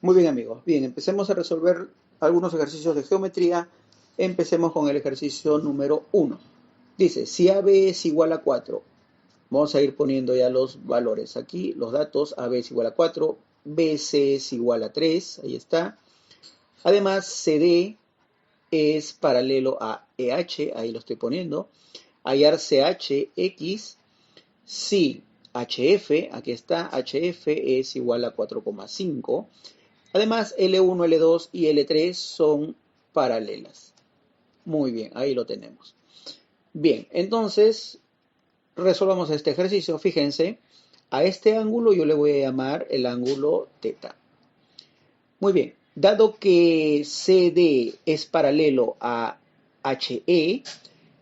Muy bien, amigos. Bien, empecemos a resolver algunos ejercicios de geometría. Empecemos con el ejercicio número uno. Dice, si AB es igual a 4, vamos a ir poniendo ya los valores aquí, los datos. AB es igual a 4, BC es igual a 3, ahí está. Además, CD es paralelo a EH, ahí lo estoy poniendo. Hallar CHX, si HF, aquí está, HF es igual a 4,5. Además, L1, L2 y L3 son paralelas. Muy bien, ahí lo tenemos. Bien, entonces resolvamos este ejercicio. Fíjense, a este ángulo yo le voy a llamar el ángulo teta. Muy bien, dado que CD es paralelo a HE,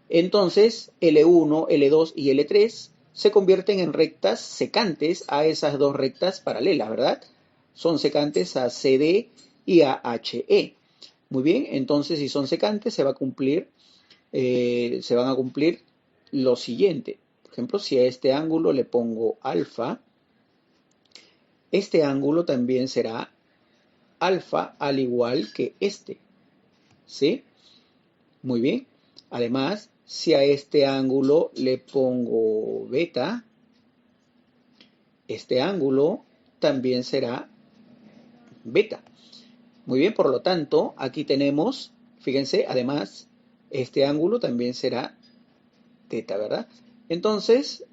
entonces L1, L2 y L3 se convierten en rectas secantes a esas dos rectas paralelas, ¿verdad? Son secantes a CD y a HE. Muy bien, entonces si son secantes se van a cumplir lo siguiente. Por ejemplo, si a este ángulo le pongo alfa, este ángulo también será alfa al igual que este. ¿Sí? Muy bien. Además, si a este ángulo le pongo beta, este ángulo también será beta. Muy bien, por lo tanto, aquí tenemos, fíjense, además, este ángulo también será teta, ¿verdad? Entonces,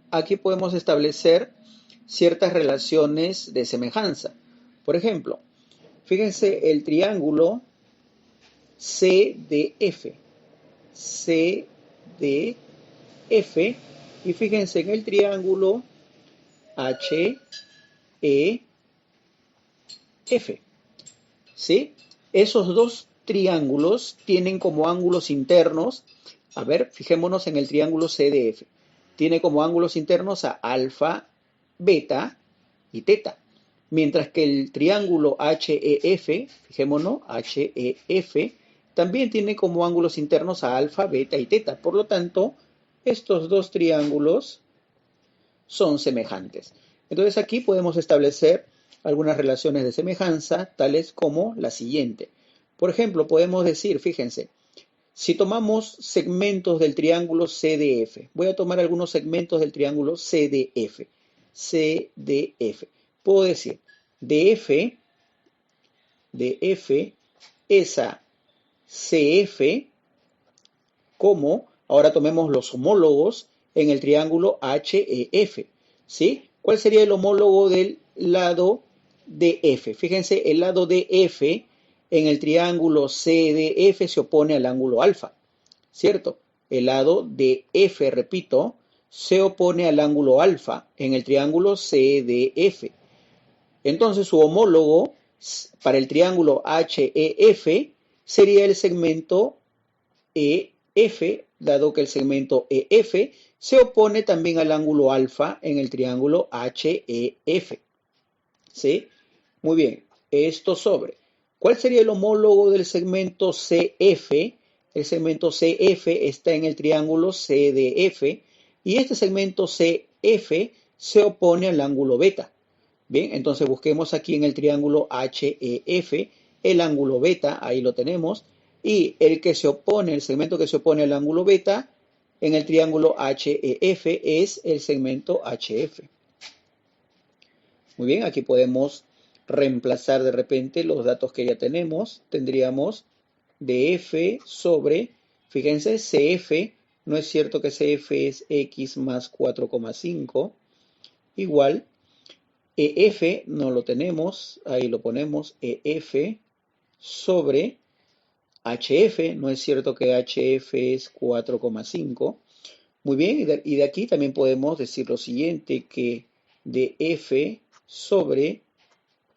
aquí podemos establecer ciertas relaciones de semejanza. Por ejemplo, fíjense el triángulo CDF. CDF. Y fíjense en el triángulo HEF. ¿Sí? Esos dos triángulos tienen como ángulos internos, a ver, fijémonos en el triángulo CDF. Tiene como ángulos internos a alfa, beta y teta. Mientras que el triángulo HEF, fijémonos, HEF, también tiene como ángulos internos a alfa, beta y teta. Por lo tanto, estos dos triángulos son semejantes. Entonces aquí podemos establecer algunas relaciones de semejanza, tales como la siguiente. Por ejemplo, podemos decir, fíjense, si tomamos segmentos del triángulo CDF, voy a tomar algunos segmentos del triángulo CDF. CDF. Puedo decir, DF, esa CF, como, ahora tomemos los homólogos en el triángulo HEF, ¿sí? ¿Cuál sería el homólogo del lado DF? Fíjense, el lado DF en el triángulo CDF se opone al ángulo alfa, ¿cierto? El lado DF, repito, se opone al ángulo alfa en el triángulo CDF. Entonces su homólogo para el triángulo HEF sería el segmento EF, dado que el segmento EF se opone también al ángulo alfa en el triángulo HEF. ¿Sí? Muy bien, esto sobre. ¿Cuál sería el homólogo del segmento CF? El segmento CF está en el triángulo CDF y este segmento CF se opone al ángulo beta. Bien, entonces busquemos aquí en el triángulo HEF el ángulo beta, ahí lo tenemos, y el segmento que se opone al ángulo beta en el triángulo HEF es el segmento HF. Muy bien, aquí podemos reemplazar de repente los datos que ya tenemos. Tendríamos DF sobre, fíjense, CF, no es cierto que CF es X más 4,5, igual, EF no lo tenemos, ahí lo ponemos, EF sobre HF, no es cierto que HF es 4,5. Muy bien, y de aquí también podemos decir lo siguiente, que DF sobre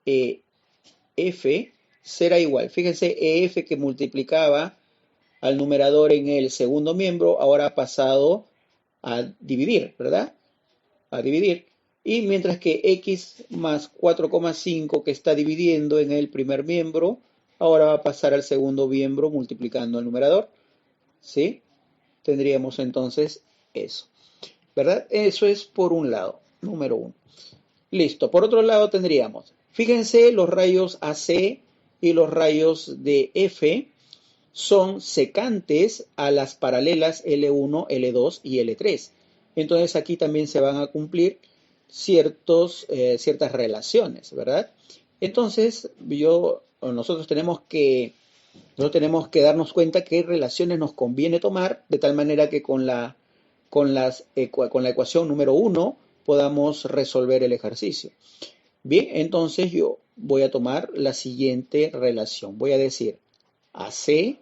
EF será igual. Fíjense, EF que multiplicaba al numerador en el segundo miembro, ahora ha pasado a dividir, ¿verdad? A dividir. Y mientras que X más 4,5 que está dividiendo en el primer miembro, ahora va a pasar al segundo miembro multiplicando el numerador. ¿Sí? Tendríamos entonces eso. ¿Verdad? Eso es por un lado, número uno. Listo. Por otro lado tendríamos Fíjense, los rayos AC y los rayos de F son secantes a las paralelas L1, L2 y L3. Entonces aquí también se van a cumplir ciertas relaciones, ¿verdad? Entonces nosotros tenemos que darnos cuenta qué relaciones nos conviene tomar, de tal manera que con la ecuación número 1 podamos resolver el ejercicio. Bien, entonces yo voy a tomar la siguiente relación. Voy a decir AC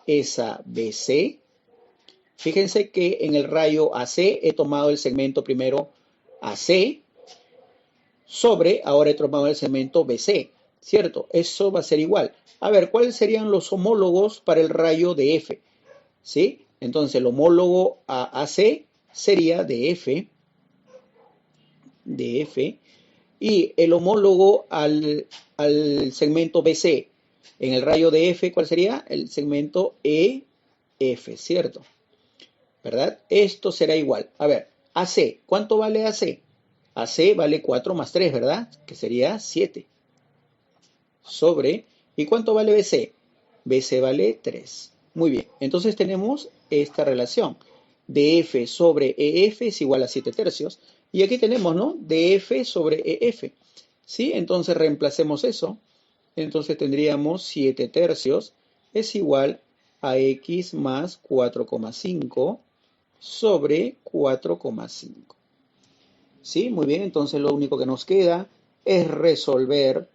esa BC. Fíjense que en el rayo AC he tomado el segmento primero AC ahora he tomado el segmento BC, ¿cierto? Eso va a ser igual. A ver, ¿cuáles serían los homólogos para el rayo de F? ¿Sí? Entonces el homólogo a AC sería de F, y el homólogo al segmento BC en el rayo de F, ¿cuál sería? El segmento EF, ¿cierto? ¿Verdad? Esto será igual. A ver, AC, ¿cuánto vale AC? AC vale 4 más 3, ¿verdad? Que sería 7. ¿Y cuánto vale BC? BC vale 3. Muy bien, entonces tenemos esta relación. DF sobre EF es igual a 7 tercios. Y aquí tenemos, ¿no? DF sobre EF. ¿Sí? Entonces reemplacemos eso. Entonces tendríamos 7 tercios es igual a X más 4,5 sobre 4,5. ¿Sí? Muy bien, entonces lo único que nos queda es resolver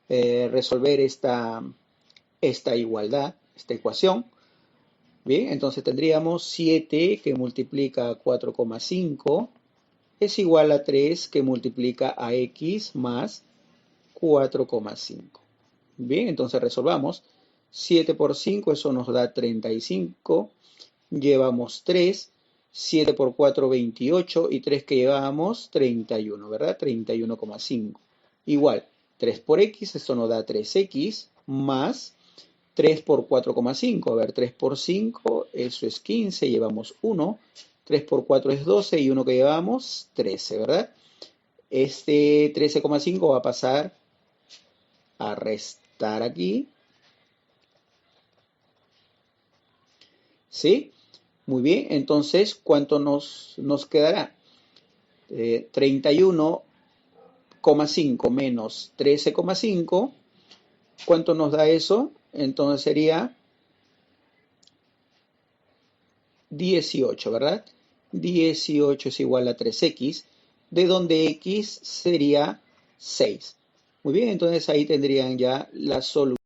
esta igualdad, esta ecuación. Bien, entonces tendríamos 7 que multiplica a 4,5 es igual a 3 que multiplica a X más 4,5. Bien, entonces resolvamos. 7 por 5, eso nos da 35. Llevamos 3. 7 por 4, 28. Y 3 que llevábamos, 31, ¿verdad? 31,5. Igual, 3 por X, eso nos da 3X, más 3 por 4,5. A ver, 3 por 5, eso es 15, llevamos 1. 3 por 4 es 12 y 1 que llevamos, 13, ¿verdad? Este 13,5 va a pasar a restar aquí. ¿Sí? Muy bien, entonces, ¿cuánto nos quedará? 31,5 menos 13,5. ¿Cuánto nos da eso? Entonces sería 18, ¿verdad? 18 es igual a 3X, de donde X sería 6. Muy bien, entonces ahí tendrían ya la solución.